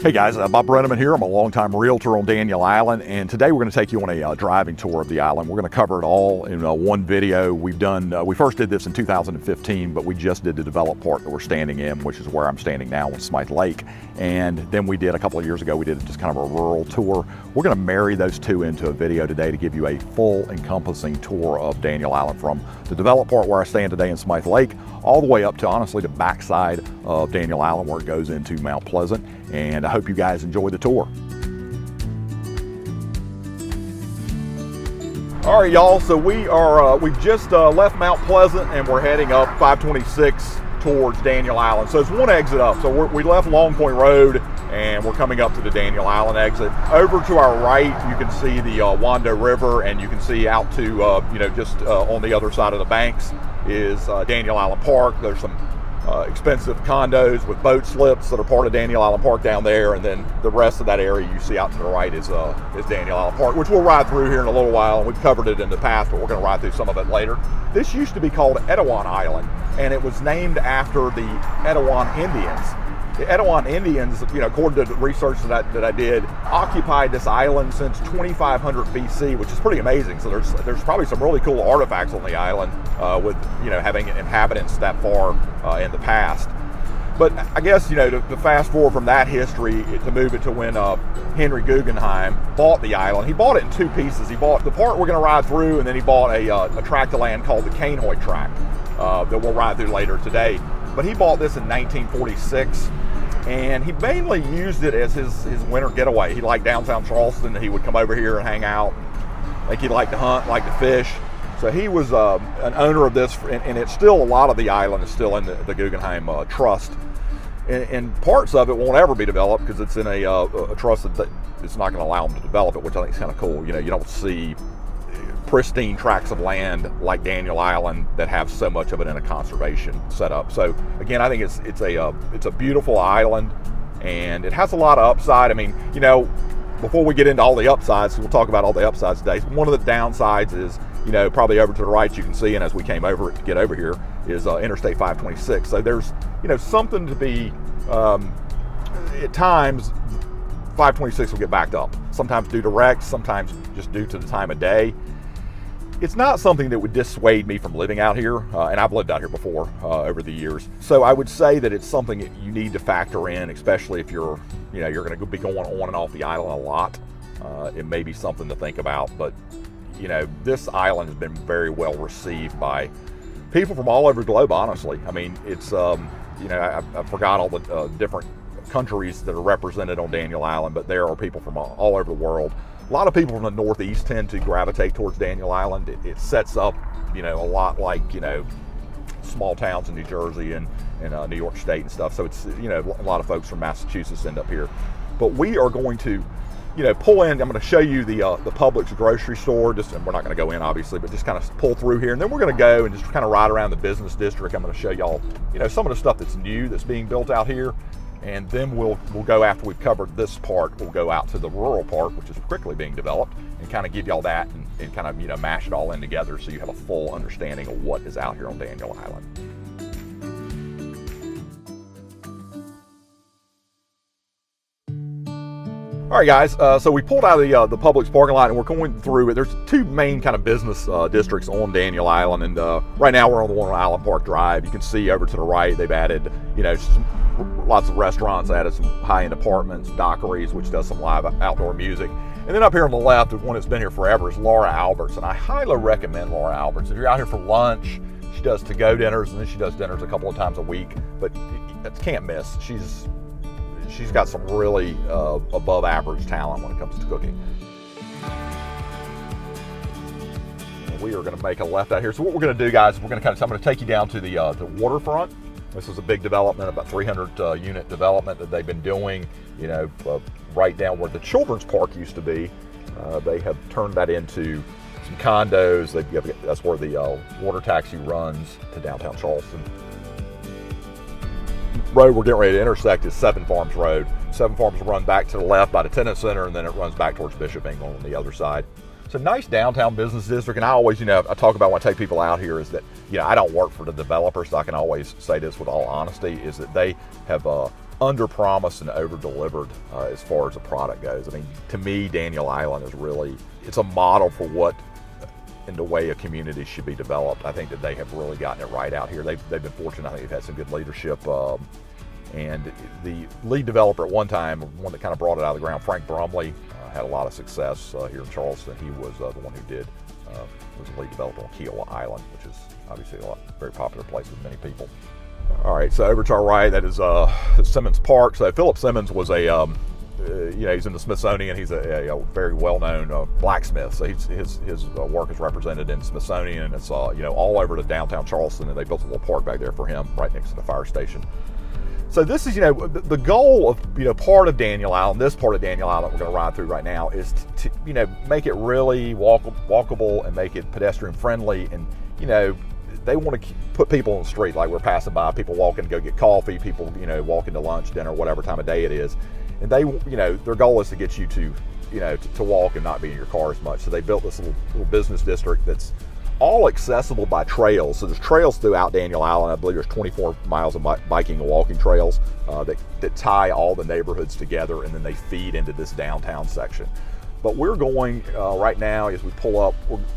Hey guys, Bob Brennaman here. I'm a longtime realtor on Daniel Island, and today we're going to take you on a driving tour of the island. We're going to cover it all in one video. We first did this in 2015, but we just did the developed part that we're standing in, which is where I'm standing now on Smythe Lake. And then we did a couple of years ago, we did just kind of a rural tour. We're going to marry those two into a video today to give you a full encompassing tour of Daniel Island, from the developed part where I stand today in Smythe Lake, all the way up to honestly the backside of Daniel Island where it goes into Mount Pleasant. And I hope you guys enjoy the tour. All right, y'all, so we've just left Mount Pleasant and we're heading up 526 towards Daniel Island. So it's one exit up. So we left Long Point Road and we're coming up to the Daniel Island exit. Over to our right, you can see the Wando River, and you can see out to, just on the other side of the banks is Daniel Island Park. There's some expensive condos with boat slips that are part of Daniel Island Park down there, and then the rest of that area you see out to the right is Daniel Island Park, which we'll ride through here in a little while. And we've covered it in the past, but we're going to ride through some of it later. This used to be called Etiwan Island, and it was named after the Etiwan Indians. The Etiwan Indians, according to the research that I did, occupied this island since 2500 BC, which is pretty amazing. So there's probably some really cool artifacts on the island with having inhabitants that far in the past. But I guess to fast forward from that history to move it to when Henry Guggenheim bought the island. He bought it in two pieces. He bought the part we're going to ride through, and then he bought a tract of land called the Canoy Tract that we'll ride through later today. But he bought this in 1946. And he mainly used it as his winter getaway. He liked downtown Charleston. He would come over here and hang out. Like he liked to hunt, liked to fish. So he was an owner of this, and it's still, a lot of the island is still in the Guggenheim Trust. And parts of it won't ever be developed because it's in a trust that it's not going to allow them to develop it, which I think is kind of cool. You don't see pristine tracts of land like Daniel Island that have so much of it in a conservation setup. So again, I think it's a beautiful island, and it has a lot of upside. I mean, before we get into all the upsides, we'll talk about all the upsides today. One of the downsides is, probably over to the right you can see, and as we came over to get over here, is Interstate 526. So there's something to be at times 526 will get backed up, sometimes due to wrecks, sometimes just due to the time of day. It's not something that would dissuade me from living out here, and I've lived out here before over the years. So I would say that it's something that you need to factor in, especially if you're going to be going on and off the island a lot. It may be something to think about, but this island has been very well received by people from all over the globe. Honestly, I mean, it's I forgot all the different countries that are represented on Daniel Island, but there are people from all over the world. A lot of people from the Northeast tend to gravitate towards Daniel Island. It sets up, a lot like, small towns in New Jersey and New York State and stuff. So it's, a lot of folks from Massachusetts end up here. But we are going to, pull in. I'm going to show you the Publix grocery store. And we're not going to go in, obviously, but just kind of pull through here. And then we're going to go and just kind of ride around the business district. I'm going to show y'all, some of the stuff that's new that's being built out here. And then we'll go, after we've covered this part, we'll go out to the rural part, which is quickly being developed, and kind of give y'all that and kind of, mash it all in together so you have a full understanding of what is out here on Daniel Island. All right, guys, so we pulled out of the Publix parking lot and we're going through it. There's two main kind of business districts on Daniel Island, and right now we're on the one on Island Park Drive. You can see over to the right, they've added, lots of restaurants, added some high-end apartments, Dockery's, which does some live outdoor music. And then up here on the left, the one that's been here forever, is Laura Alberts, and I highly recommend Laura Alberts. If you're out here for lunch, she does to-go dinners, and then she does dinners a couple of times a week, but you can't miss. She's got some really above average talent when it comes to cooking. We are going to make a left out here. So what we're going to do, guys, is I'm going to take you down to the Waterfront. This is a big development, about 300 unit development that they've been doing, right down where the children's park used to be. They have turned that into some condos. That's where the water taxi runs to downtown Charleston. Road we're getting ready to intersect is Seven Farms Road. Seven Farms will run back to the left by the tennis center, and then it runs back towards Bishop England on the other side. It's a nice downtown business district, and I always, I talk about when I take people out here is that, I don't work for the developers, so I can always say this with all honesty, is that they have under-promised and over-delivered as far as the product goes. I mean, to me, Daniel Island is really, it's a model for what and the way a community should be developed. I think that they have really gotten it right out here. They've been fortunate. I think they've had some good leadership. And the lead developer at one time, one that kind of brought it out of the ground, Frank Brumley, had a lot of success here in Charleston. He was the one who was the lead developer on Keel Island, which is obviously a very popular place with many people. All right, so over to our right, that is Simmons Park. So Philip Simmons was a, he's in the Smithsonian. He's a very well-known blacksmith. So his work is represented in Smithsonian, and it's all over to downtown Charleston. And they built a little park back there for him, right next to the fire station. So this is, the goal of, part of Daniel Island, this part of Daniel Island we're going to ride through right now is to make it really walkable and make it pedestrian friendly. And, they want to put people on the street, like we're passing by, people walking to go get coffee, people, walking to lunch, dinner, whatever time of day it is. And they, their goal is to get you to, to walk and not be in your car as much. So they built this little business district that's all accessible by trails. So there's trails throughout Daniel Island. I believe there's 24 miles of biking and walking trails that tie all the neighborhoods together, and then they feed into this downtown section. But we're going right now, as we pull up,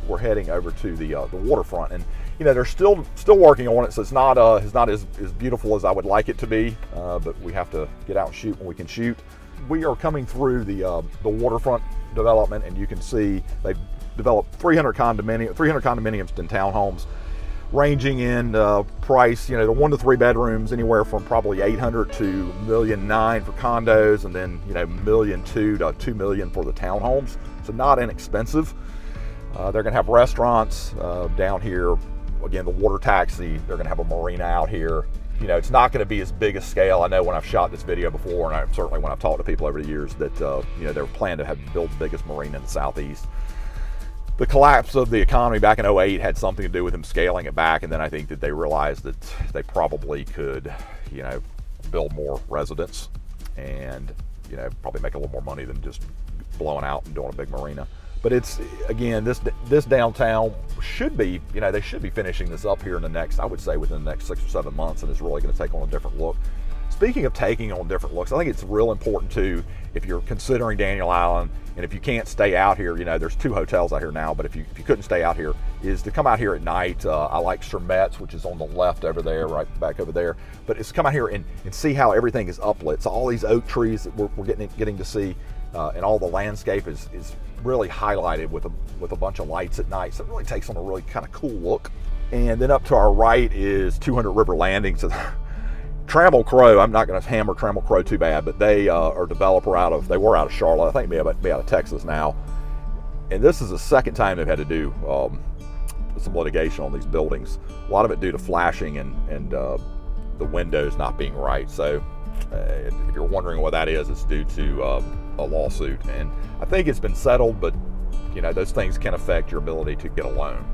we're heading over to the waterfront, and they're still working on it, so it's not as beautiful as I would like it to be. But we have to get out and shoot when we can shoot. We are coming through the waterfront development, and you can see they've developed 300 condominiums and townhomes, ranging in price. The 1 to 3 bedrooms, anywhere from probably $800,000 to $1.9 million for condos, and then $1.2 million to $2 million for the townhomes. So not inexpensive. They're going to have restaurants down here. Again, the water taxi. They're going to have a marina out here. It's not going to be as big a scale. I know when I've shot this video before, and certainly when I've talked to people over the years, that they were planning to build the biggest marina in the Southeast. The collapse of the economy back in 2008 had something to do with them scaling it back, and then I think that they realized that they probably could, build more residents and, probably make a little more money than just blowing out and doing a big marina. But it's, again, this downtown should be, they should be finishing this up here in the next, I would say within the next 6 or 7 months, and it's really going to take on a different look. Speaking of taking on different looks, I think it's real important too, if you're considering Daniel Island, and if you can't stay out here, there's 2 hotels out here now, but if you couldn't stay out here, is to come out here at night. I like CLEMENTS, which is on the left over there, right back over there. But it's come out here and see how everything is uplit. So all these oak trees that we're getting to see, and all the landscape is really highlighted with a bunch of lights at night. So it really takes on a really kind of cool look. And then up to our right is 200 River Landing. So Trammell Crow, I'm not going to hammer Trammell Crow too bad, but they are a developer they were out of Charlotte. I think maybe out of Texas now. And this is the second time they've had to do some litigation on these buildings. A lot of it due to flashing and the windows not being right. So if you're wondering what that is, it's due to a lawsuit. And I think it's been settled, but those things can affect your ability to get a loan.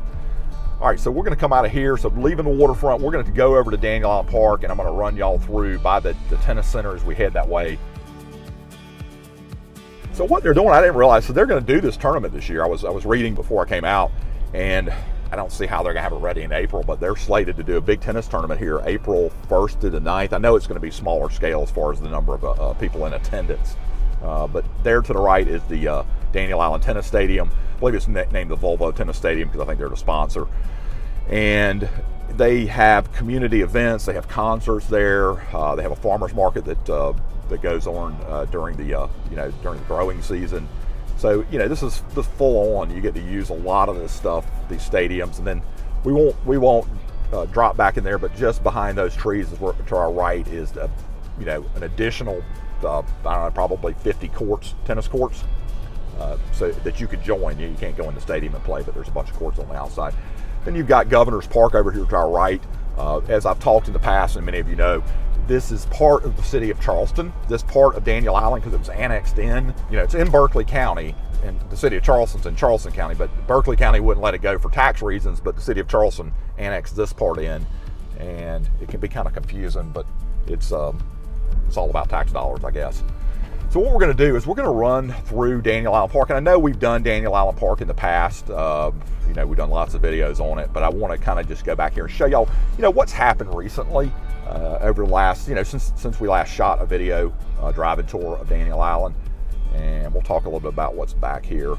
All right, so we're going to come out of here. So leaving the waterfront, we're going to go over to Daniel Island Park, and I'm going to run y'all through by the tennis center as we head that way. So what they're doing, I didn't realize, so they're going to do this tournament this year. I was reading before I came out, and I don't see how they're going to have it ready in April, but they're slated to do a big tennis tournament here April 1st to the 9th. I know it's going to be smaller scale as far as the number of people in attendance. But there to the right is the Daniel Island Tennis Stadium. I believe it's named the Volvo Tennis Stadium because I think they're the sponsor. And they have community events. They have concerts there. They have a farmers market that goes on during the during the growing season. So this is full on. You get to use a lot of this stuff, these stadiums, and then we won't drop back in there. But just behind those trees is to our right is an additional. I don't know, probably 50 tennis courts, so that you could join. You can't go in the stadium and play, but there's a bunch of courts on the outside. Then you've got Governor's Park over here to our right. As I've talked in the past, and many of you know, this is part of the city of Charleston. This part of Daniel Island, because it was annexed in, it's in Berkeley County, and the city of Charleston's in Charleston County, but Berkeley County wouldn't let it go for tax reasons, but the city of Charleston annexed this part in, and it can be kind of confusing, but it's all about tax dollars, I guess. So what we're going to do is we're going to run through Daniel Island Park. And I know we've done Daniel Island Park in the past. You know, we've done lots of videos on it, but I want to kind of just go back here and show y'all, you know, what's happened recently over the last, you know, since we last shot a video driving tour of Daniel Island. And we'll talk a little bit about what's back here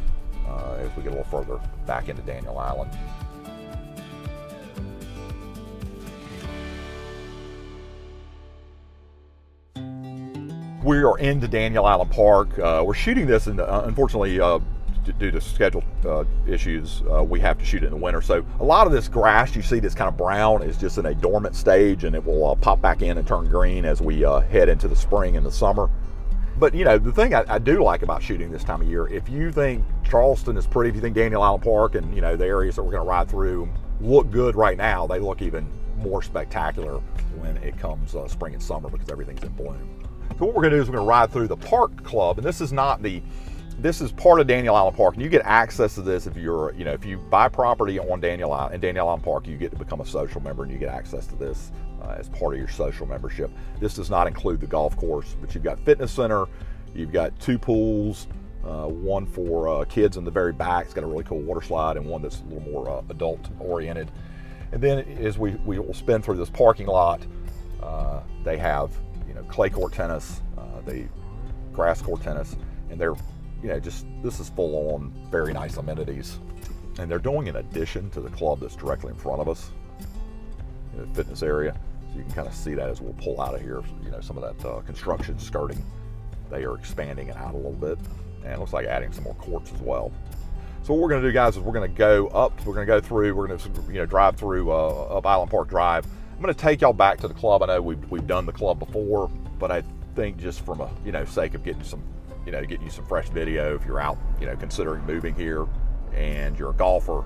as we get a little further back into Daniel Island. We are into Daniel Island Park. We're shooting this, and unfortunately, due to schedule issues, we have to shoot it in the winter. So a lot of this grass you see that's kind of brown is just in a dormant stage, and it will pop back in and turn green as we head into the spring and the summer. But you know, the thing I do like about shooting this time of year, if you think Charleston is pretty, if you think Daniel Island Park and you know the areas that we're going to ride through look good right now, they look even more spectacular when it comes spring and summer because everything's in bloom. So what we're going to do is we're going to ride through the park club, and this is part of Daniel Island Park, and you get access to this if you're, you know, if you buy property on Daniel Island, in Daniel Island Park, you get to become a social member, and you get access to this as part of your social membership. This does not include the golf course, but you've got fitness center, you've got 2 pools, one for kids in the very back. It's got a really cool water slide, and one that's a little more adult oriented. And then as we will spin through this parking lot, they have, you know, clay court tennis, the grass court tennis, and they're, you know, just, this is full on very nice amenities. And they're doing an addition to the club that's directly in front of us, in the fitness area. So you can kind of see that as we'll pull out of here, you know, some of that construction skirting. They are expanding it out a little bit, and it looks like adding some more courts as well. So what we're going to do, guys, is we're going to go up, we're going to go through, we're going to, you know, drive through up Island Park Drive. I'm going to take y'all back to the club. I know we've done the club before, but I think just from a, you know, sake of getting some, you know, getting you some fresh video, if you're out, you know, considering moving here and you're a golfer,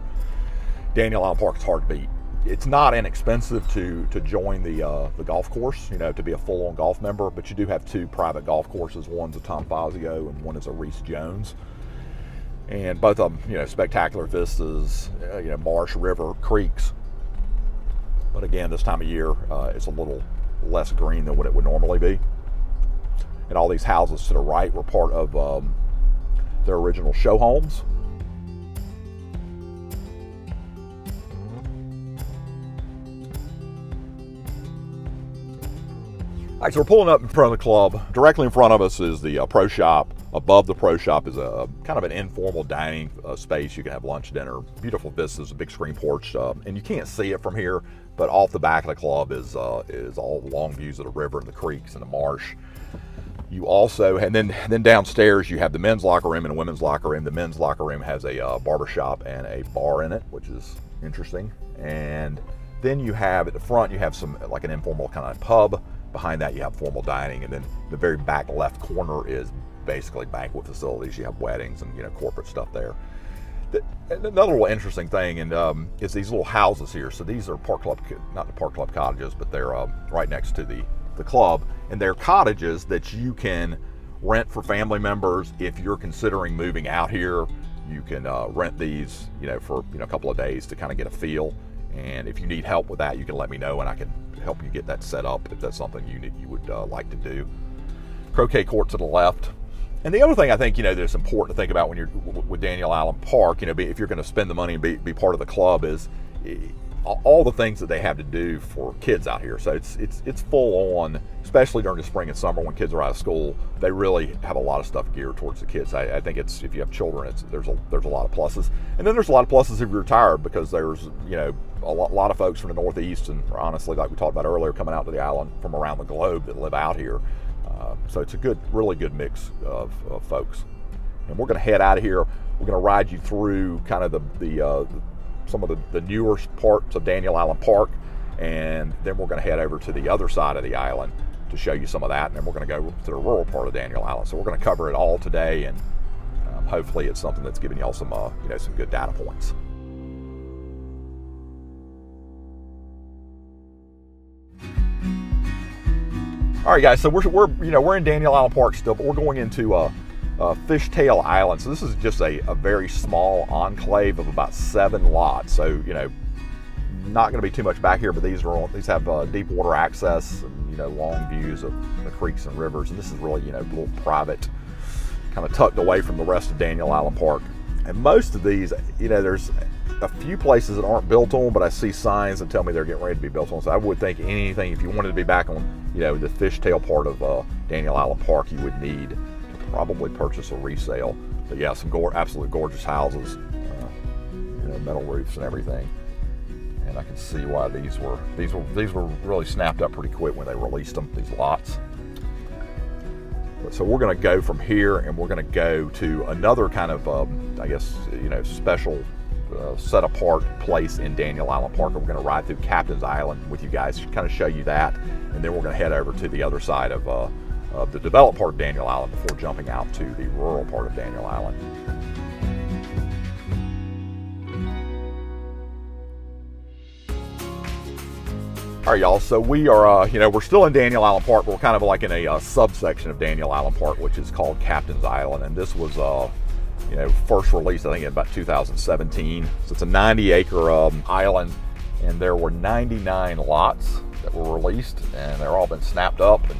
Daniel Island Park is hard to beat. It's not inexpensive to join the golf course, you know, to be a full-on golf member, but you do have 2 private golf courses. One's a Tom Fazio and one is a Reese Jones. And both of them, you know, spectacular vistas, you know, marsh, river, creeks. But again, this time of year, it's a little less green than what it would normally be. And all these houses to the right were part of their original show homes. All right, so we're pulling up in front of the club. Directly in front of us is the pro shop. Above the pro shop is a kind of an informal dining space. You can have lunch, dinner, beautiful vistas, a big screen porch, and you can't see it from here, but off the back of the club is all long views of the river and the creeks and the marsh. You also, and then downstairs you have the men's locker room and a women's locker room. The men's locker room has a barber shop and a bar in it, which is interesting. And then you have at the front, you have some like an informal kind of pub. Behind that you have formal dining, and then the very back left corner is basically banquet facilities. You have weddings and, you know, corporate stuff there. Another little interesting thing is these little houses here. So these are Park Club, not the Park Club cottages, but they're right next to the club, and they're cottages that you can rent for family members. If you're considering moving out here, you can rent these, you know, for, you know, a couple of days to kind of get a feel. And if you need help with that, you can let me know and I can help you get that set up if that's something you would like to do. Croquet court to the left. And the other thing I think, you know, that's important to think about when you're with Daniel Island Park, you know, if you're going to spend the money and be part of the club, is all the things that they have to do for kids out here. So it's full on, especially during the spring and summer when kids are out of school. They really have a lot of stuff geared towards the kids. I think it's, if you have children, there's a lot of pluses. And then there's a lot of pluses if you're retired, because there's, you know, a lot of folks from the Northeast, and honestly, like we talked about earlier, coming out to the island from around the globe that live out here. So it's a really good mix of folks. And we're going to head out of here. We're going to ride you through kind of some of the newer parts of Daniel Island Park, and then we're going to head over to the other side of the island to show you some of that, and then we're going to go to the rural part of Daniel Island. So we're going to cover it all today, and hopefully it's something that's giving y'all some you know, some good data points. All right, guys. So we're in Daniel Island Park still, but we're going into Fishtail Island. So this is just a very small enclave of about 7 lots. So, you know, not going to be too much back here, but these have deep water access and, you know, long views of the creeks and rivers. And this is really, you know, a little private, kind of tucked away from the rest of Daniel Island Park. And most of these, you know, there's a few places that aren't built on, but I see signs that tell me they're getting ready to be built on. So I would think anything, if you wanted to be back on, you know, the fishtail part of Daniel Island Park, you would need to probably purchase a resale. But yeah, some absolutely gorgeous houses, you know, metal roofs and everything. And I can see why these were really snapped up pretty quick when they released them, these lots. So we're going to go from here, and we're going to go to another kind of, I guess, you know, special set apart place in Daniel Island Park. We're going to ride through Captain's Island with you guys to kind of show you that, and then we're going to head over to the other side of the developed part of Daniel Island before jumping out to the rural part of Daniel Island. All right, y'all, so we are, you know, we're still in Daniel Island Park, but we're kind of like in a subsection of Daniel Island Park, which is called Captain's Island. And this was, you know, first released, I think, in about 2017. So it's a 90-acre island, and there were 99 lots that were released, and they're all been snapped up. And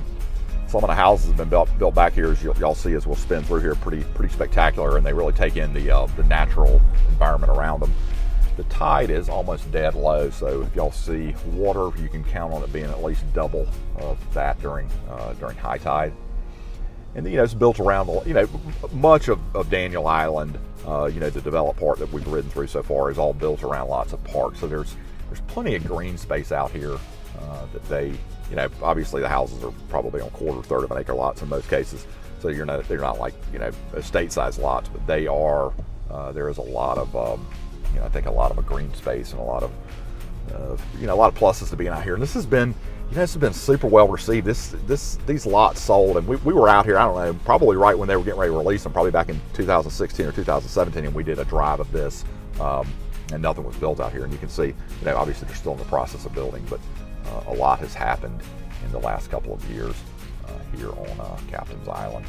some of the houses have been built back here, as y'all see as we'll spin through here, pretty spectacular, and they really take in the natural environment around them. The tide is almost dead low, so if y'all see water, you can count on it being at least double of that during high tide. And you know, it's built around, you know, much of Daniel Island. You know, the developed part that we've ridden through so far is all built around lots of parks. So there's plenty of green space out here that they, you know, obviously the houses are probably on third of an acre lots in most cases. So they're not like, you know, estate-sized lots, but they are. There is a lot of you know, I think a lot of a green space and a lot of, you know, a lot of pluses to being out here. And this has been, you know, this has been super well received. These lots sold, and we were out here, I don't know, probably right when they were getting ready to release them, probably back in 2016 or 2017, and we did a drive of this, and nothing was built out here. And you can see, you know, obviously they're still in the process of building, but a lot has happened in the last couple of years here on Captain's Island.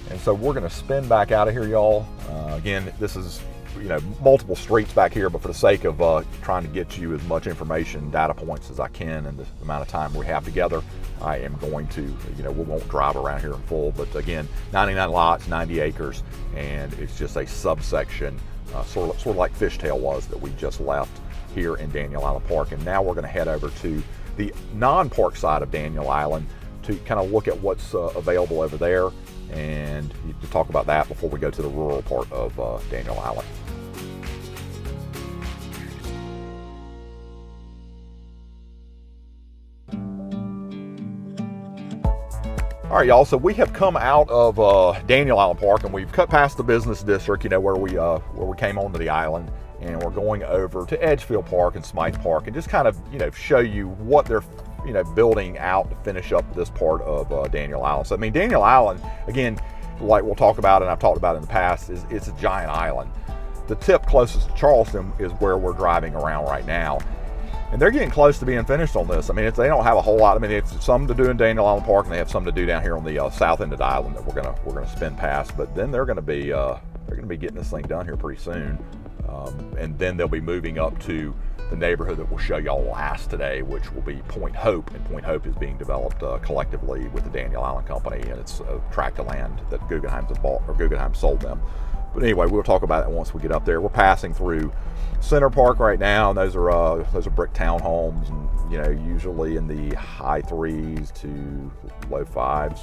And so we're going to spin back out of here, y'all. Again, this is, you know, multiple streets back here, but for the sake of trying to get you as much information, data points as I can in the amount of time we have together, I am going to, you know, we won't drive around here in full, but again, 99 lots, 90 acres, and it's just a subsection, sort of like Fishtail was that we just left here in Daniel Island Park. And now we're going to head over to the non-park side of Daniel Island to kind of look at what's available over there, and to talk about that before we go to the rural part of Daniel Island. All right, y'all, so we have come out of Daniel Island Park, and we've cut past the business district, you know, where we came onto the island, and we're going over to EDGEFIELD Park and Smythe Park, and just kind of, you know, show you what they're, you know, building out to finish up this part of Daniel Island. So I mean, Daniel Island, again, like we'll talk about and I've talked about in the past, it's a giant island. The tip closest to Charleston is where we're driving around right now, and they're getting close to being finished on this. I mean, they don't have a whole lot. I mean, it's some to do in Daniel Island Park, and they have some to do down here on the south end of the island that we're gonna spin past. But then they're gonna be getting this thing done here pretty soon, and then they'll be moving up to the neighborhood that we'll show y'all last today, which will be Point Hope. And Point Hope is being developed collectively with the Daniel Island Company, and it's a tract of land that Guggenheim's bought, or Guggenheim sold them. But anyway, we'll talk about it once we get up there. We're passing through Center Park right now, and those are brick townhomes, and you know, usually in the high 3s to low 5s.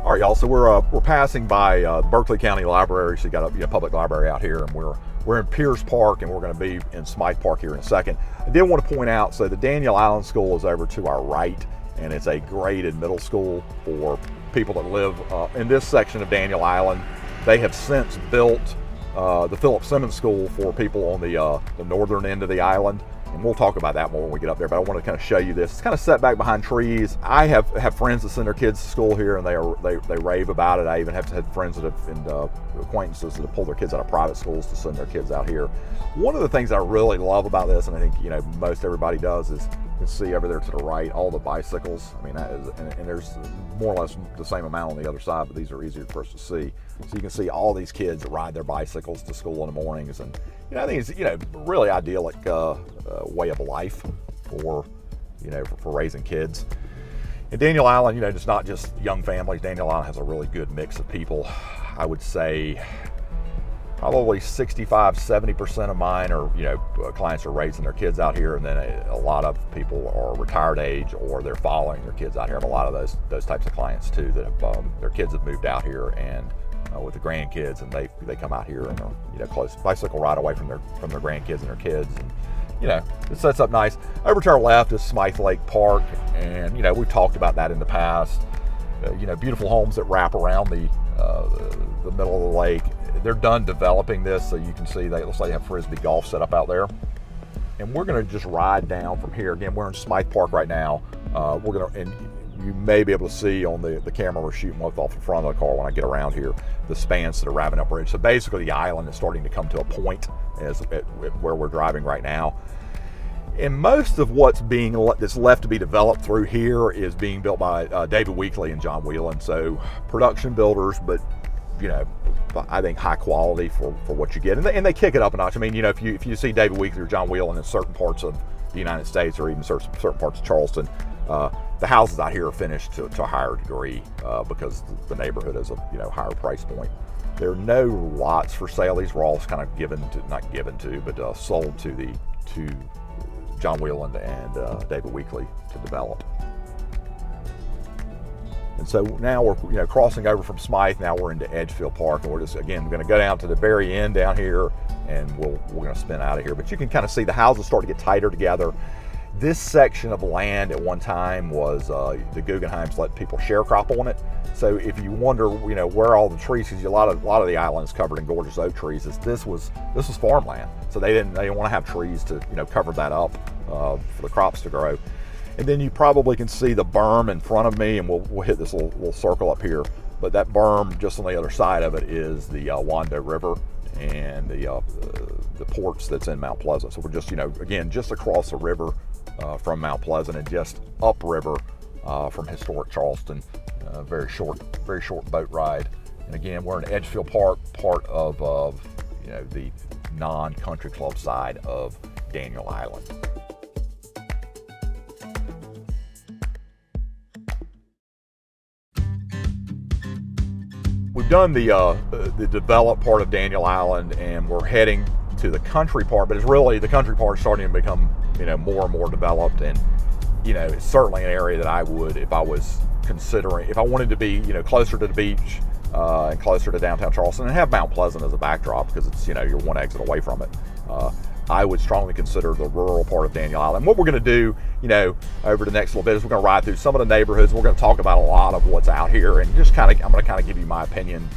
All right, y'all. So we're passing by Berkeley County Library. So you got a public library out here, and we're in Pierce Park, and we're going to be in Smythe Park here in a second. I did want to point out, so the Daniel Island School is over to our right, and it's a graded middle school for people that live in this section of Daniel Island. They have since built the Philip Simmons School for people on the northern end of the island. And we'll talk about that more when we get up there, but I want to kind of show you this. It's kind of set back behind trees. I have friends that send their kids to school here, and they rave about it. I even have had friends that have, and acquaintances that have pulled their kids out of private schools to send their kids out here. One of the things I really love about this, and I think, you know, most everybody does, is You can see over there to the right all the bicycles. I mean, that is, and there's more or less the same amount on the other side, but these are easier for us to see. So you can see all these kids that ride their bicycles to school in the mornings, and I think it's really idyllic way of life for for raising kids. And Daniel Island, it's not just young families. Daniel Island has a really good mix of people. I would say probably 65-70% of mine are, clients are raising their kids out here, and then a lot of people are retired age or they're following their kids out here. I have a lot of those types of clients too that have, their kids have moved out here and with the grandkids, and they come out here and are close bicycle ride away from their grandkids and their kids, and it sets up nice. Over to our left is Smythe Lake Park, and we've talked about that in the past. Beautiful homes that wrap around the middle of the lake. They're done developing this, so you can see they looks like they have frisbee golf set up out there. And we're going to just ride down from here. Again, we're in Smythe Park right now. And you may be able to see on the camera we're shooting off the front of the car when I get around here, the spans to the Rabbit Up Bridge. So basically the island is starting to come to a point where we're driving right now. And most of that's left to be developed through here is being built by David Weekley and John Whelan. So production builders, but I think high quality for what you get, and they kick it up a notch. I mean, if you see David Weekley or John Whelan in certain parts of the United States or even certain parts of Charleston, the houses out here are finished to a higher degree because the neighborhood is a higher price point. There are no lots for sale. These were all kind of but sold to John Whelan and David Weekley to develop. And so now we're crossing over from Smythe. Now we're into EDGEFIELD Park, and we're just again going to go down to the very end down here, and we're going to spin out of here. But you can kind of see the houses start to get tighter together. This section of land at one time was the Guggenheims let people sharecrop on it. So if you wonder, where all the trees, because a lot of the island is covered in gorgeous oak trees. This was farmland, so they didn't want to have trees to cover that up for the crops to grow. And then you probably can see the berm in front of me, and we'll hit this little circle up here. But that berm just on the other side of it is the Wando River and the ports that's in Mount Pleasant. So we're just again just across the river from Mount Pleasant and just upriver from historic Charleston. Very short boat ride. And again, we're in EDGEFIELD Park, part of the non-country club side of Daniel Island. We've done the developed part of Daniel Island, and we're heading to the country part, but it's really the country part starting to become more and more developed, and it's certainly an area that I would, if I was considering, if I wanted to be closer to the beach and closer to downtown Charleston and have Mount Pleasant as a backdrop, because it's you're one exit away from it. I would strongly consider the rural part of Daniel Island. What we're going to do, over the next little bit is we're going to ride through some of the neighborhoods. We're going to talk about a lot of what's out here, and I'm going to give you my opinion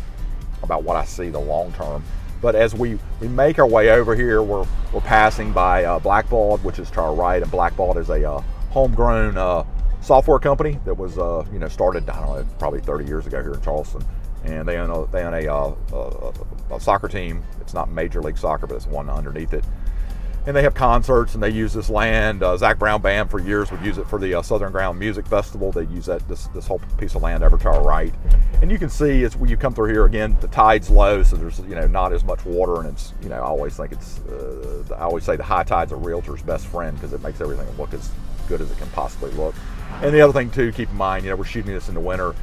about what I see the long term. But as we make our way over here, we're passing by Blackbaud, which is to our right, and Blackbaud is a homegrown software company that was started, I don't know, probably 30 years ago here in Charleston. And they own a soccer team. It's not Major League Soccer, but it's one underneath it. And they have concerts, and they use this land. Zach Brown Band for years would use it for the Southern Ground Music Festival. They use this whole piece of land over to our right. And you can see as you come through here again, the tide's low, so there's not as much water, and it's I always think I always say the high tide's a realtor's best friend because it makes everything look as good as it can possibly look. And the other thing too, keep in mind, we're shooting this in the winter.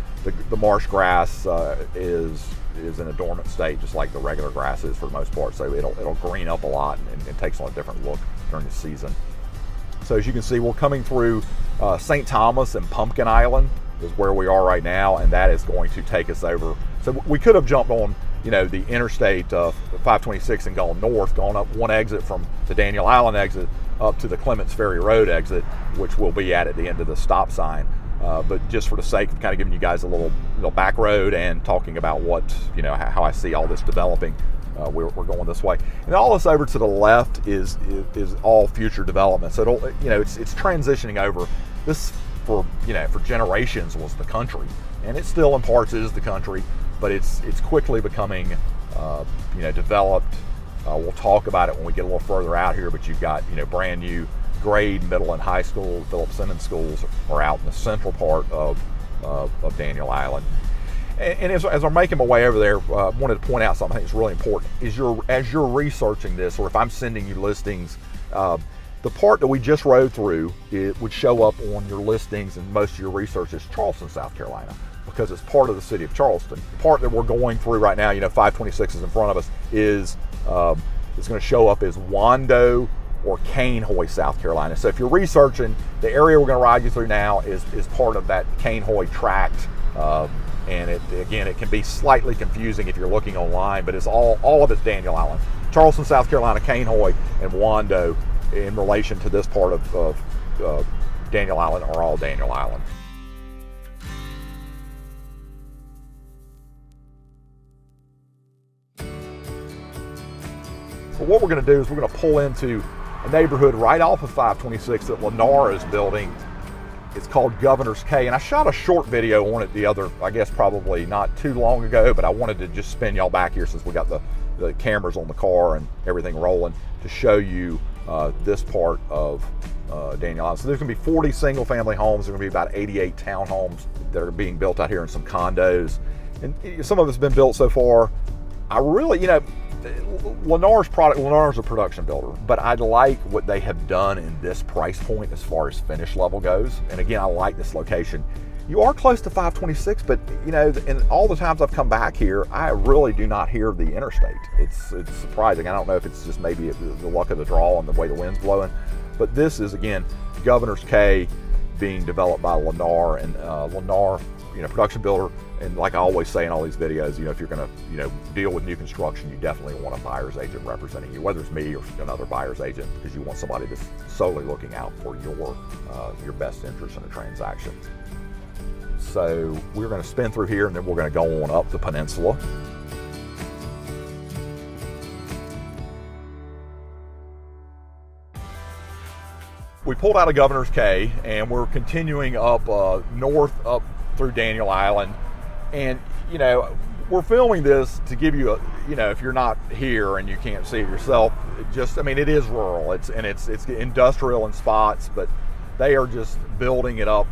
The marsh grass is in a dormant state, just like the regular grass is for the most part. So it'll green up a lot and takes on a different look during the season. So as you can see, we're coming through St. Thomas and Pumpkin Island is where we are right now, and that is going to take us over. So we could have jumped on the interstate 526 and gone north, gone up one exit from the Daniel Island exit up to the Clements Ferry Road exit, which will be at the end of the stop sign. But just for the sake of kind of giving you guys a little back road and talking about what, how I see all this developing, we're going this way. And all this over to the left is all future development. So it's transitioning over. This for generations was the country, and it still in parts is the country, but it's quickly becoming developed. We'll talk about it when we get a little further out here, but you've got brand new grade middle and high school, Philip Simmons schools, are out in the central part of Daniel Island. And as I'm making my way over there, I wanted to point out something I think is really important. As you're researching this, or if I'm sending you listings, the part that we just rode through, it would show up on your listings and most of your research is Charleston, South Carolina, because it's part of the city of Charleston. The part that we're going through right now, 526 is in front of us, is it's going to show up as Wando or Cainhoy, South Carolina. So if you're researching, the area we're going to ride you through now is part of that Cainhoy tract. And it can be slightly confusing if you're looking online, but it's all of it's Daniel Island. Charleston, South Carolina, Cainhoy, and Wando in relation to this part of Daniel Island are all Daniel Island. But what we're going to do is we're going to pull into a neighborhood right off of 526 that Lennar is building. It's called Governor's Cay, and I shot a short video on it the other, I guess probably not too long ago, but I wanted to just spin y'all back here since we got the cameras on the car and everything rolling to show you this part of Daniel Island. So there's going to be 40 single family homes. There's going to be about 88 townhomes that are being built out here and some condos. And some of it's been built so far. I really, Lennar's a production builder, but I like what they have done in this price point as far as finish level goes. And again, I like this location. You are close to 526, but in all the times I've come back here, I really do not hear the interstate. It's surprising. I don't know if it's just maybe the luck of the draw and the way the wind's blowing, but this is, again, Governor's Cay being developed by Lennar, and Lennar, production builder. And like I always say in all these videos, if you're going to, deal with new construction, you definitely want a buyer's agent representing you, whether it's me or another buyer's agent, because you want somebody that's solely looking out for your best interest in a transaction. So we're going to spin through here, and then we're going to go on up the peninsula. We pulled out of Governor's Cay, and we're continuing up north up through Daniel Island. And, we're filming this to give you if you're not here and you can't see it yourself, it is rural. It's industrial in spots, but they are just building it up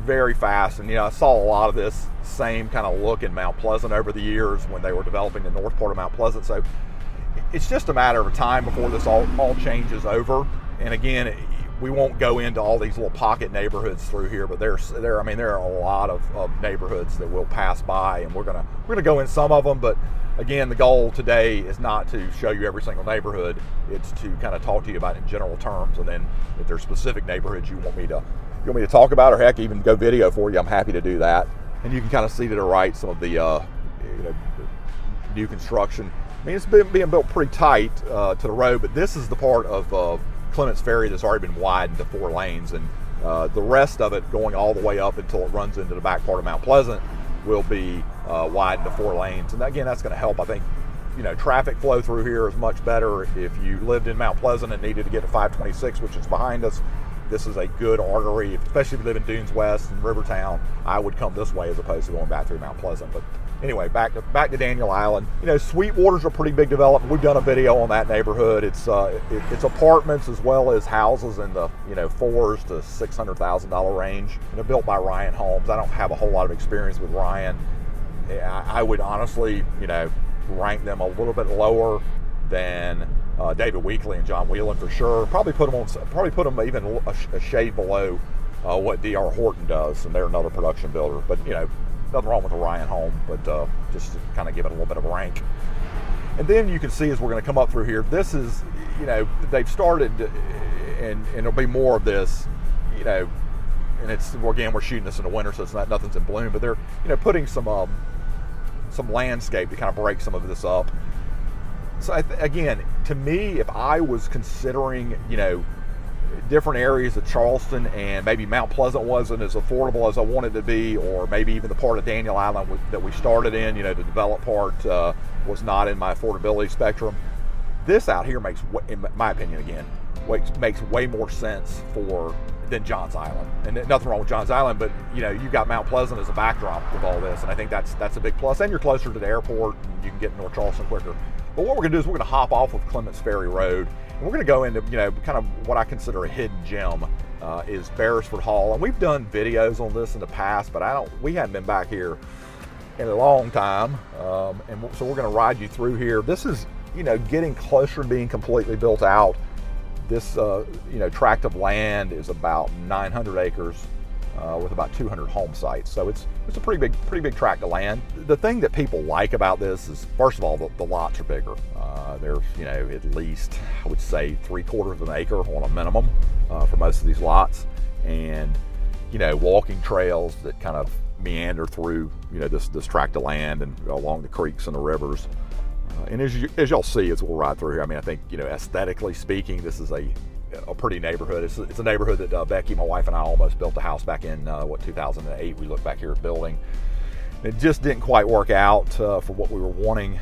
very fast. And, I saw a lot of this same kind of look in Mount Pleasant over the years when they were developing the north part of Mount Pleasant. So it's just a matter of time before this all changes over. And again, we won't go into all these little pocket neighborhoods through here, but there are a lot of neighborhoods that we'll pass by, and we're gonna go in some of them. But again, the goal today is not to show you every single neighborhood. It's to kind of talk to you about it in general terms, and then if there's specific neighborhoods you want me to talk about, or heck, even go video for you, I'm happy to do that. And you can kind of see to the right some of the new construction. It's being built pretty tight to the road, but this is the part of CLEMENTS Ferry that's already been widened to 4 lanes, and the rest of it going all the way up until it runs into the back part of Mount Pleasant will be widened to 4 lanes. And again, that's going to help. I think traffic flow through here is much better. If you lived in Mount Pleasant and needed to get to 526, which is behind us, this is a good artery, especially if you live in Dunes West and Rivertown. I would come this way as opposed to going back through Mount Pleasant. But anyway, back to Daniel Island. Sweetwater's a pretty big development. We've done a video on that neighborhood. It's apartments as well as houses in the $400,000 to $600,000 range. Built by Ryan Homes. I don't have a whole lot of experience with Ryan. I would honestly, rank them a little bit lower than David Weekley and John Whelan for sure. Probably put them even a shade below what D.R. Horton does, and they're another production builder. But nothing wrong with a Ryan home, but just to kind of give it a little bit of a rank. And then you can see as we're going to come up through here, this is, they've started, and there'll be more of this, and we're shooting this in the winter, so nothing's in bloom, but they're, putting some landscape to kind of break some of this up. So again, to me, if I was considering, different areas of Charleston, and maybe Mount Pleasant wasn't as affordable as I wanted to be, or maybe even the part of Daniel Island that we started in, the developed part was not in my affordability spectrum. This out here makes, in my opinion, again, makes way more sense than Johns Island. And nothing wrong with Johns Island, but you've got Mount Pleasant as a backdrop with all this, and I think that's a big plus. And you're closer to the airport, and you can get to North Charleston quicker. But what we're gonna do is we're gonna hop off of Clements Ferry Road, and we're gonna go into, kind of what I consider a hidden gem, is Beresford Hall. And we've done videos on this in the past, but we hadn't been back here in a long time. So we're gonna ride you through here. This is, getting closer to being completely built out. This, tract of land is about 900 acres with about 200 home sites. So it's a pretty big tract of land. The thing that people like about this is, first of all, the lots are bigger. There's, at least, I would say, 3/4 of an acre on a minimum for most of these lots. And, walking trails that kind of meander through, this tract of land and along the creeks and the rivers. And as y'all see as we'll ride through here, I think, aesthetically speaking, this is a pretty neighborhood. It's a neighborhood that Becky, my wife, and I almost built a house back in 2008. We look back here at building. It just didn't quite work out for what we were wanting.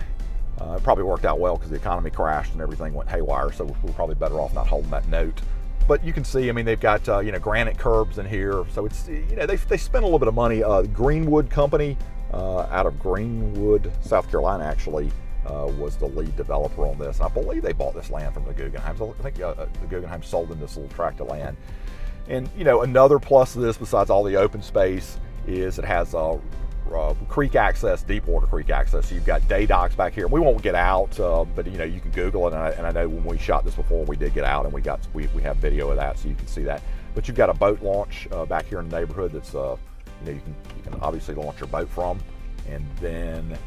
It probably worked out well because the economy crashed and everything went haywire, so we're probably better off not holding that note. But you can see, they've got granite curbs in here, so it's they spent a little bit of money. Greenwood Company out of Greenwood, South Carolina, actually. Was the lead developer on this, and I believe they bought this land from the Guggenheims. I think the Guggenheim sold them this little tract of land. And another plus of this, besides all the open space, is it has creek access, deep water creek access. So you've got day docks back here. We won't get out, but you can Google it. And I know when we shot this before, we did get out, and we have video of that, so you can see that. But you've got a boat launch back here in the neighborhood. That's you can obviously launch your boat from, and then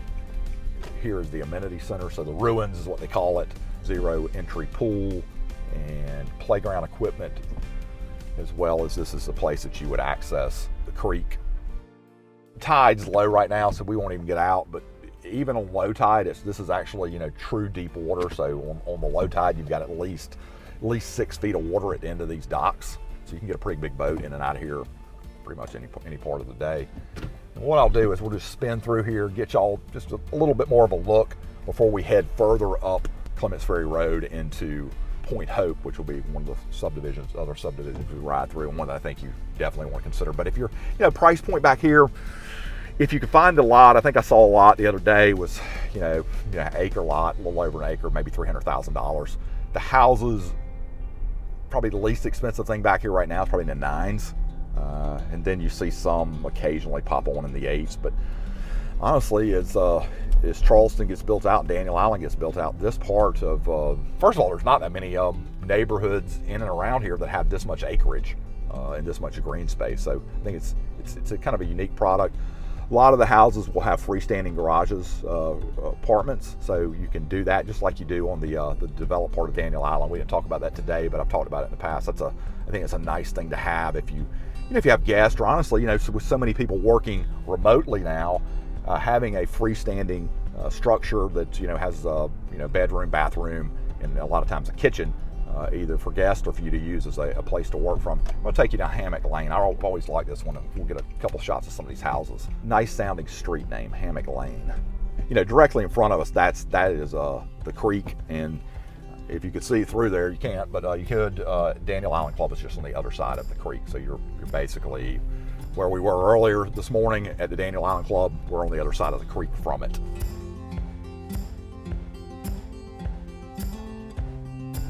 here is the amenity center. So the ruins is what they call it. Zero entry pool and playground equipment, as well as this is the place that you would access the creek. Tide's low right now, so we won't even get out, but even on low tide, this is actually, true deep water. So on the low tide, you've got at least 6 feet of water at the end of these docks. So you can get a pretty big boat in and out of here pretty much any part of the day. And what I'll do is we'll just spin through here, get y'all just a little bit more of a look before we head further up Clements Ferry Road into Point Hope, which will be one of the other subdivisions we ride through, and one that I think you definitely want to consider. But if you're, price point back here, if you can find a lot, I think I saw a lot the other day was, acre lot, a little over an acre, maybe $300,000. The houses, probably the least expensive thing back here right now is probably in the 9s. And then you see some occasionally pop on in the 8s. But honestly, as Charleston gets built out and Daniel Island gets built out, this part of, first of all, there's not that many neighborhoods in and around here that have this much acreage and this much green space. So I think it's a kind of a unique product. A lot of the houses will have freestanding garages, apartments, so you can do that just like you do on the developed part of Daniel Island. We didn't talk about that today, but I've talked about it in the past. I think it's a nice thing to have if you have guests, or honestly, with so many people working remotely now, having a freestanding structure that has bedroom, bathroom, and a lot of times a kitchen, either for guests or for you to use as a place to work from. I'm going to take you down Hammock Lane. I always like this one. We'll get a couple shots of some of these houses. Nice sounding street name, Hammock Lane. Directly in front of us, that is the creek, and if you could see through there, you can't, but you could. Daniel Island Club is just on the other side of the creek, so you're basically where we were earlier this morning at the Daniel Island Club. We're on the other side of the creek from it.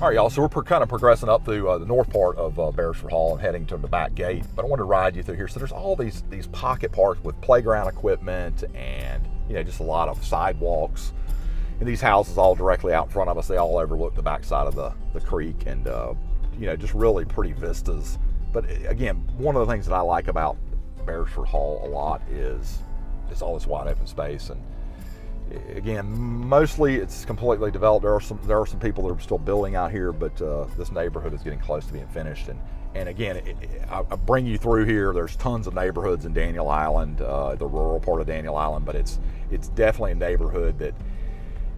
All right, y'all, so we're kind of progressing up through the north part of Beresford Hall and heading to the back gate, but I wanted to ride you through here. So there's all these pocket parks with playground equipment and just a lot of sidewalks. And these houses all directly out in front of us, they all overlook the backside of the creek, and just really pretty vistas. But again, one of the things that I like about Beresford Hall a lot is all this wide open space. And again, mostly it's completely developed. There are some people that are still building out here, but this neighborhood is getting close to being finished. And again, I bring you through here. There's tons of neighborhoods in Daniel Island, the rural part of Daniel Island, but it's definitely a neighborhood that,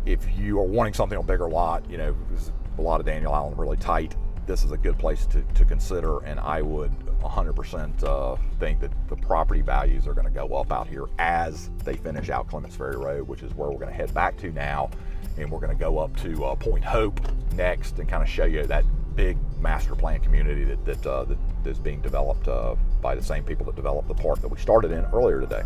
if you are wanting something on a bigger lot, because a lot of Daniel Island really tight, this is a good place to consider. And I would 100% think that the property values are going to go up out here as they finish out Clements Ferry Road, which is where we're going to head back to now. And we're going to go up to Point Hope next and kind of show you that big master plan community that is being developed by the same people that developed the park that we started in earlier today.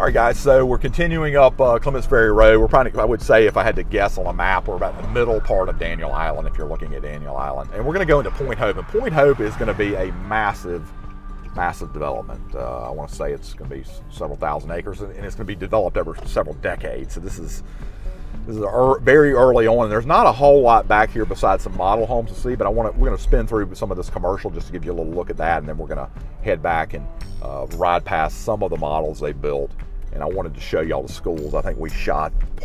All right, guys, so we're continuing up Clements Ferry Road. We're probably, I would say, if I had to guess on a map, we're about in the middle part of Daniel Island, if you're looking at Daniel Island. And we're going to go into Point Hope. And Point Hope is going to be a massive development. I want to say it's going to be several thousand acres, and it's going to be developed over several decades. So this is very early on, and there's not a whole lot back here besides some model homes to see, but we're going to spin through some of this commercial just to give you a little look at that, and then we're going to head back and ride past some of the models they built. And I wanted to show y'all the schools. I think we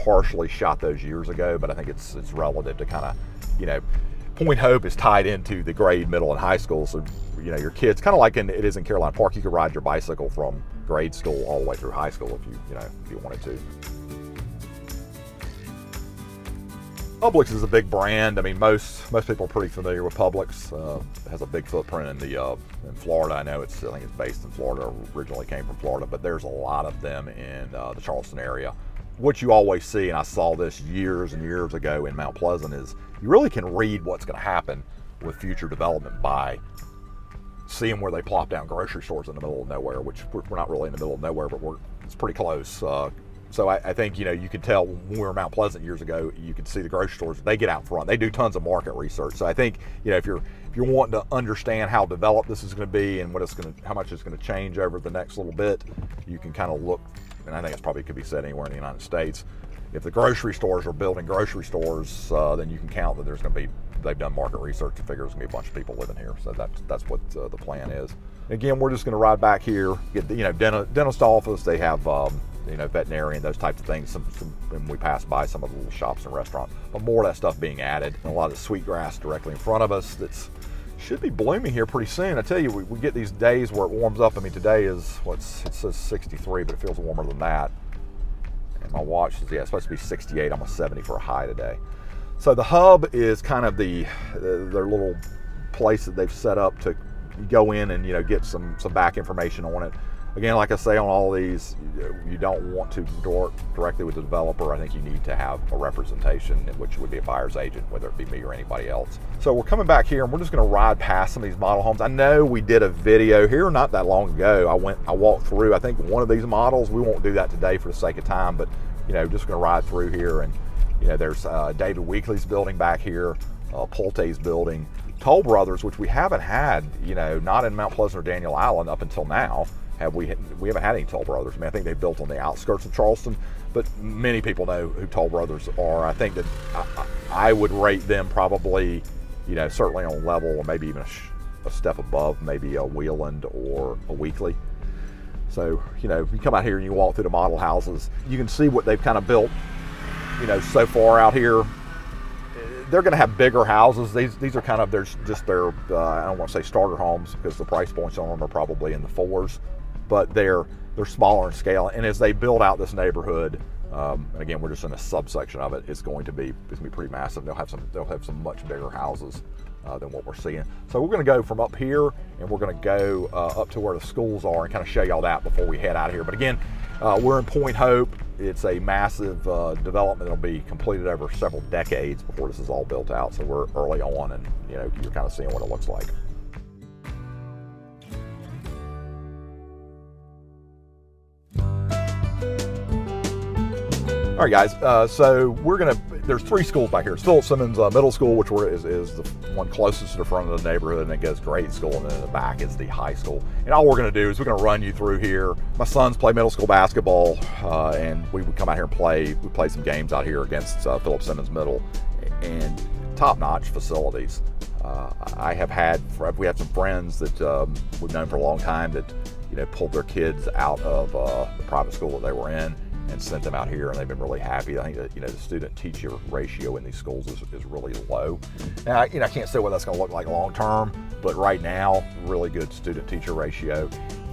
partially shot those years ago, but I think it's relative to kind of, Point Hope is tied into the grade, middle, and high school. So, your kids, kind of like it is in Carolina Park, you could ride your bicycle from grade school all the way through high school if you wanted to. Publix is a big brand. I mean, most people are pretty familiar with Publix. It has a big footprint in Florida. I think it's based in Florida. Originally came from Florida, but there's a lot of them in the Charleston area. What you always see, and I saw this years and years ago in Mount Pleasant, is you really can read what's going to happen with future development by seeing where they plop down grocery stores in the middle of nowhere, which we're not really in the middle of nowhere, but it's pretty close. So I think, you could tell when we were in Mount Pleasant years ago, you could see the grocery stores, they get out front. They do tons of market research. So I think, if you're wanting to understand how developed this is going to be and how much it's going to change over the next little bit, you can kind of look, and I think it's probably could be said anywhere in the United States. If the grocery stores are building grocery stores, then you can count that they've done market research and figure there's going to be a bunch of people living here. So that's what the plan is. Again, we're just going to ride back here, get the, dentist office. They have, veterinarian, those types of things. And we pass by some of the little shops and restaurants, but more of that stuff being added. And a lot of the sweet grass directly in front of us should be blooming here pretty soon. I tell you, we get these days where it warms up. I mean, today is, it says 63, but it feels warmer than that. And my watch is, it's supposed to be 68, almost 70 for a high today. So the hub is kind of their little place that they've set up to go in and, get some back information on it. Again, like I say on all these, you don't want to work directly with the developer. I think you need to have a representation, which would be a buyer's agent, whether it be me or anybody else. So we're coming back here, and we're just going to ride past some of these model homes. I know we did a video here not that long ago. I walked through, I think, one of these models. We won't do that today for the sake of time, but just going to ride through here. And there's David Weekley's building back here, Pulte's building, Toll Brothers, which we haven't had, not in Mount Pleasant or Daniel Island up until now. We haven't had any Toll Brothers. I mean, I think they built on the outskirts of Charleston, but many people know who Toll Brothers are. I think that I would rate them probably, certainly on level, or maybe even a step above, maybe a Wheeland or a Weekley. So, you come out here and you walk through the model houses, you can see what they've kind of built, so far out here. They're going to have bigger houses. These are kind of their I don't want to say starter homes, because the price points on them are probably in the $4s, but they're smaller in scale. And as they build out this neighborhood, and again, we're just in a subsection of it, it's going to be pretty massive. They'll have some much bigger houses than what we're seeing. So we're going to go from up here, and we're going to go up to where the schools are and kind of show y'all that before we head out of here. But again, we're in Point Hope. It's a massive development that'll be completed over several decades before this is all built out. So we're early on, and you're kind of seeing what it looks like. All right, guys, so there's 3 schools back here. It's Philip Simmons Middle School, which is the one closest to the front of the neighborhood, and it goes grade school, and then in the back is the high school. And all we're gonna do is we're gonna run you through here. My sons play middle school basketball, and we would come out here and play. We play some games out here against Philip Simmons Middle, and top-notch facilities. We have some friends that we've known for a long time that pulled their kids out of the private school that they were in and sent them out here, and they've been really happy. I think that the student-teacher ratio in these schools is really low. Now, I can't say what that's going to look like long-term, but right now, really good student-teacher ratio.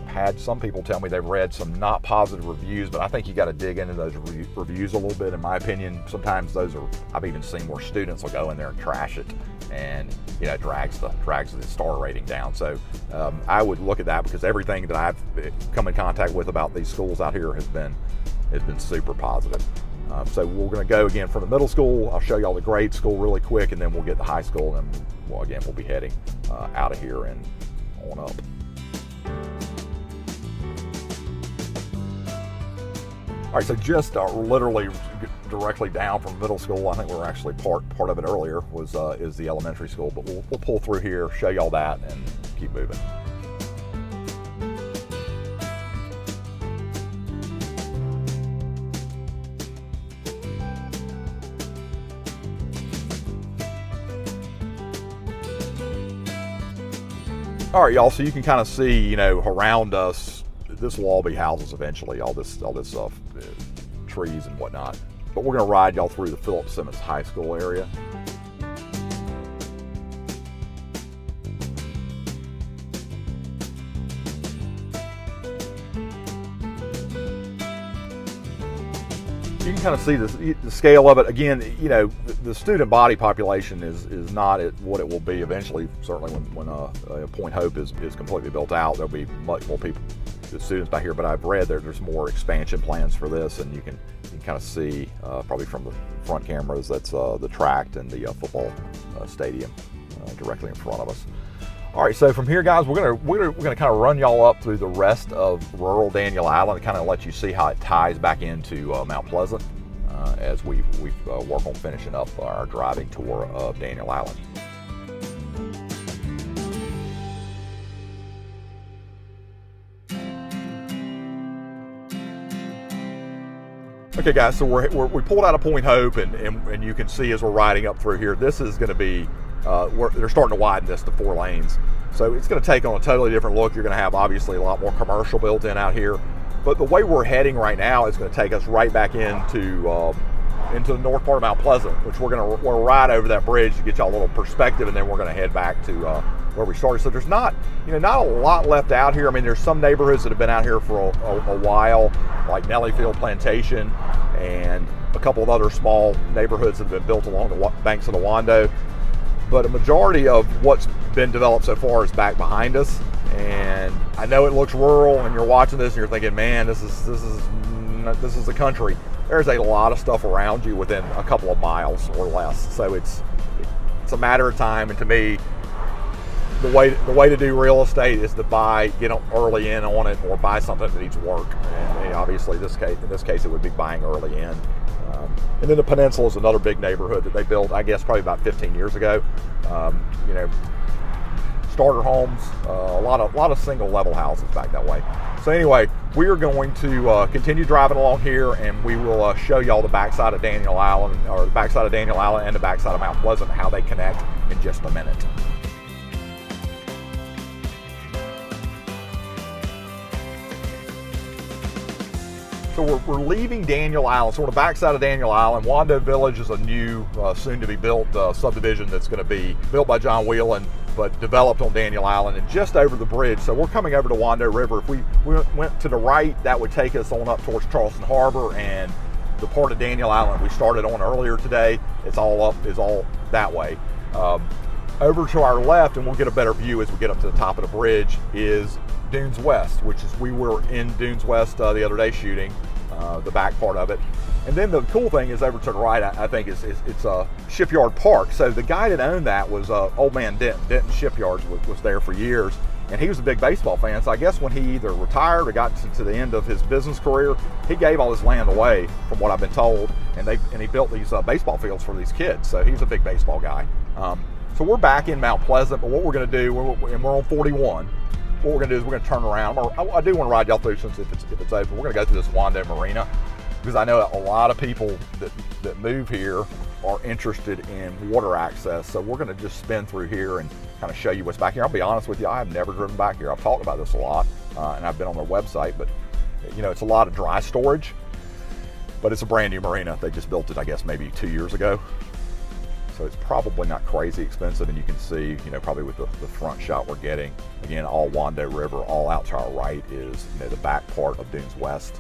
Had some people tell me they've read some not positive reviews, but I think you got to dig into those reviews a little bit. In my opinion, sometimes I've even seen where students will go in there and trash it, and drags the star rating down. So I would look at that, because everything that I've come in contact with about these schools out here has been super positive. So we're going to go again from the middle school. I'll show y'all the grade school really quick, and then we'll get the high school, and then we'll be heading out of here and on up. All right, so just literally directly down from middle school, I think we were actually part of it earlier, was is the elementary school, but we'll pull through here, show y'all that, and keep moving. All right, y'all, so you can kind of see, you know, around us, this will all be houses eventually, all this stuff, trees and whatnot. But we're gonna ride y'all through the Philip Simmons High School area. You can kind of see the scale of it. Again, you know, the student body population is not at what it will be eventually. Certainly when Point Hope is completely built out, there'll be much more people, the students back here. But I've read there's more expansion plans for this, and you can kind of see probably from the front cameras, that's the track and the football stadium directly in front of us. All right, so from here, guys, we're gonna kind of run y'all up through the rest of rural Daniel Island and kind of let you see how it ties back into Mount Pleasant as we work on finishing up our driving tour of Daniel Island. Okay, guys, so we pulled out of Point Hope, and you can see as we're riding up through here, this is going to be they're starting to widen this to 4 lanes. So it's going to take on a totally different look. You're going to have obviously a lot more commercial built in out here. But the way we're heading right now is going to take us right back into the north part of Mount Pleasant, which we'll ride over that bridge to get y'all a little perspective, and then we're going to head back to where we started. So there's not a lot left out here. I mean, there's some neighborhoods that have been out here for a while, like Nellyfield Plantation, and a couple of other small neighborhoods that have been built along the banks of the Wando. But a majority of what's been developed so far is back behind us. And I know it looks rural, and you're watching this and you're thinking, man, this is the country. There's a lot of stuff around you within a couple of miles or less. So it's a matter of time. And to me, the way to do real estate is to get early in on it, or buy something that needs work. And obviously, in this case, it would be buying early in. And then the Peninsula is another big neighborhood that they built, I guess, probably about 15 years ago. You know, starter homes, a lot of single level houses back that way. So anyway, we are going to continue driving along here, and we will show y'all the backside of Daniel Island, or the backside of Daniel Island and the backside of Mount Pleasant, how they connect in just a minute. So we're leaving Daniel Island. So we're on the backside of Daniel Island. Wando Village is a new, soon-to-be-built subdivision that's going to be built by John Whelan, but developed on Daniel Island and just over the bridge. So we're coming over to Wando River. If we went to the right, that would take us on up towards Charleston Harbor, and the part of Daniel Island we started on earlier today, is all that way. Over to our left, and we'll get a better view as we get up to the top of the bridge, is Dunes West, which is, we were in Dunes West the other day shooting the back part of it. And then the cool thing is over to the right, I think it's a Shipyard Park. So the guy that owned that was old man Denton. Denton Shipyards was there for years, and he was a big baseball fan. So I guess when he either retired or got to the end of his business career, he gave all his land away, from what I've been told, and he built these baseball fields for these kids. So he's a big baseball guy. So we're back in Mount Pleasant, but what we're going to do, and we're on 41. What we're going to do is we're going to turn around. I do want to ride y'all through, since if it's open. We're going to go through this Wando Marina, because I know a lot of people that move here are interested in water access. So we're going to just spin through here and kind of show you what's back here. I'll be honest with you, I have never driven back here. I've talked about this a lot, and I've been on their website, but you know, it's a lot of dry storage, but it's a brand new marina. They just built it, I guess, maybe 2 years ago. So it's probably not crazy expensive, and you can see, you know, probably with the front shot we're getting, again, all Wando River. All out to our right is, you know, the back part of Dunes West,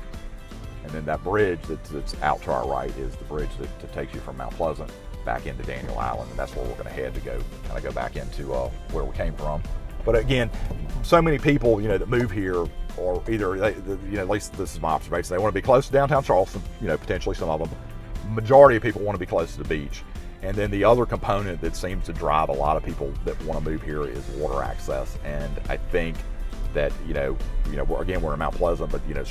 and then that bridge that's out to our right is the bridge that takes you from Mount Pleasant back into Daniel Island, and that's where we're going to head to go back into where we came from. But again, so many people, you know, that move here, or either you know, at least this is my observation, they want to be close to downtown Charleston. You know, potentially some of them. Majority of people want to be close to the beach. And then the other component that seems to drive a lot of people that want to move here is water access. And I think that, you know, again, we're in Mount Pleasant, but, you know,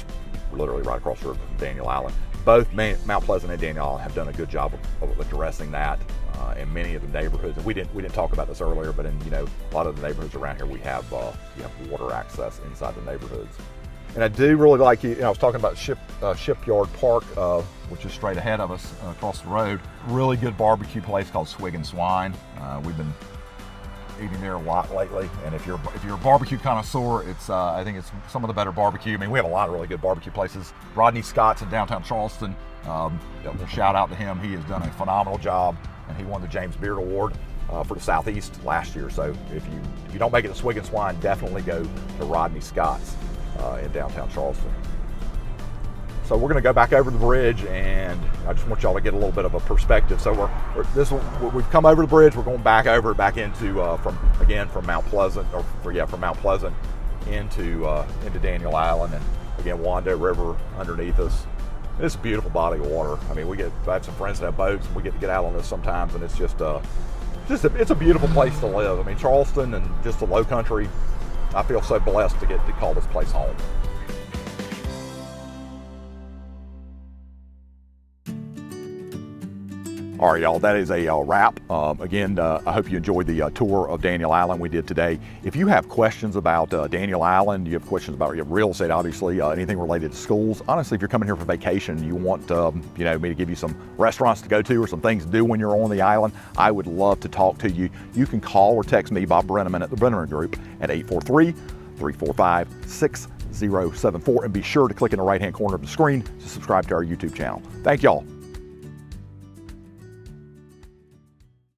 literally right across the river from Daniel Island. Both Mount Pleasant and Daniel Island have done a good job of addressing that in many of the neighborhoods. And we didn't talk about this earlier, but in a lot of the neighborhoods around here, we have water access inside the neighborhoods. And I do really like, I was talking about Shipyard Park, which is straight ahead of us across the road. Really good barbecue place called Swig and Swine. We've been eating there a lot lately, and if you're a barbecue connoisseur, I think it's some of the better barbecue. I mean, we have a lot of really good barbecue places. Rodney Scott's in downtown Charleston. We'll shout out to him. He has done a phenomenal job, and he won the James Beard Award for the Southeast last year. So if you don't make it to Swig and Swine, definitely go to Rodney Scott's in downtown Charleston. So we're going to go back over the bridge, and I just want y'all to get a little bit of a perspective. So we've come over the bridge. We're going back into from Mount Pleasant, from Mount Pleasant into Daniel Island, and again Wando River underneath us. It's a beautiful body of water. I mean, I have some friends that have boats, and we get to get out on this sometimes, and it's it's a beautiful place to live. I mean, Charleston and just the Low Country. I feel so blessed to get to call this place home. All right, y'all, that is a wrap. Again, I hope you enjoyed the tour of Daniel Island we did today. If you have questions about Daniel Island, you have questions about real estate, obviously, anything related to schools. Honestly, if you're coming here for vacation, you want me to give you some restaurants to go to or some things to do when you're on the island, I would love to talk to you. You can call or text me, Bob Brennaman, at the Brennaman Group at 843-345-6074, and be sure to click in the right-hand corner of the screen to subscribe to our YouTube channel. Thank y'all.